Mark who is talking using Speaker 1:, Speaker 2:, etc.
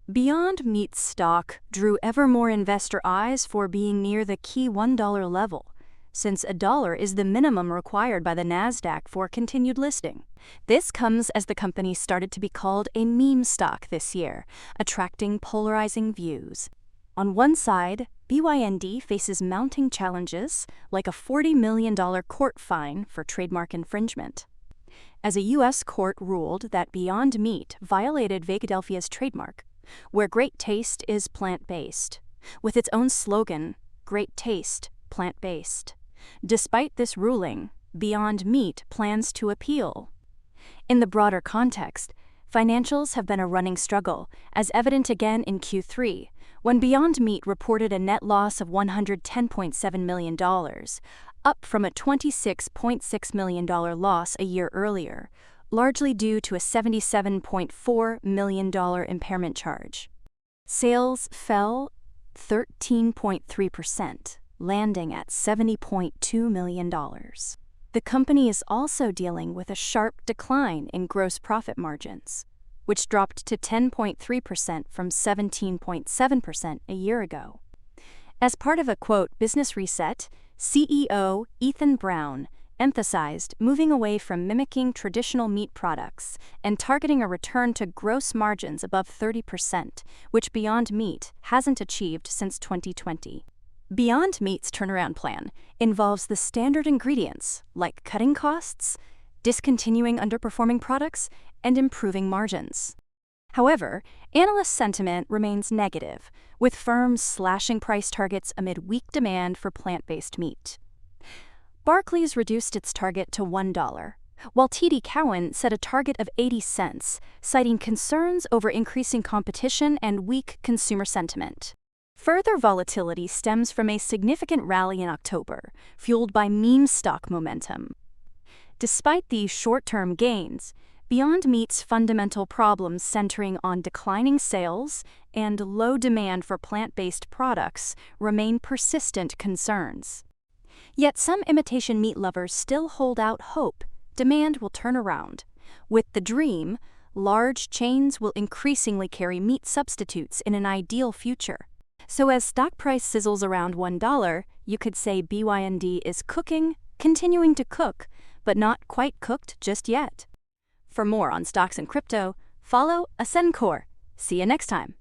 Speaker 1: Beyond Meat stock drew ever more investor eyes for being near the key $1 level, since $1 is the minimum required by the Nasdaq for continued listing. This comes as the company started to be called a meme stock this year, attracting polarizing views. On one side, BYND faces mounting challenges like a $40 million court fine for trademark infringement, as a U.S. court ruled that Beyond Meat violated Philadelphia's trademark, where great taste is plant-based, with its own slogan, "Great Taste, Plant-Based." Despite this ruling, Beyond Meat plans to appeal. In the broader context, financials have been a running struggle, as evident again in Q3, when Beyond Meat reported a net loss of $110.7 million, up from a $26.6 million loss a year earlier, largely due to a $77.4 million impairment charge. Sales fell 13.3%, landing at $70.2 million. The company is also dealing with a sharp decline in gross profit margins, which dropped to 10.3% from 17.7% a year ago. As part of a, quote, business reset, CEO Ethan Brown emphasized moving away from mimicking traditional meat products and targeting a return to gross margins above 30%, which Beyond Meat hasn't achieved since 2020. Beyond Meat's turnaround plan involves the standard ingredients like cutting costs, discontinuing underperforming products, and improving margins. However, analyst sentiment remains negative, with firms slashing price targets amid weak demand for plant-based meat. Barclays reduced its target to $1, while TD Cowen set a target of 80 cents, citing concerns over increasing competition and weak consumer sentiment. Further volatility stems from a significant rally in October, fueled by meme stock momentum. Despite these short-term gains, Beyond Meat's fundamental problems centering on declining sales and low demand for plant-based products remain persistent concerns. Yet some imitation meat lovers still hold out hope demand will turn around. With the dream, large chains will increasingly carry meat substitutes in an ideal future. So as stock price sizzles around $1, you could say BYND is cooking, continuing to cook, but not quite cooked just yet. For more on stocks and crypto, follow Ascencore. See you next time.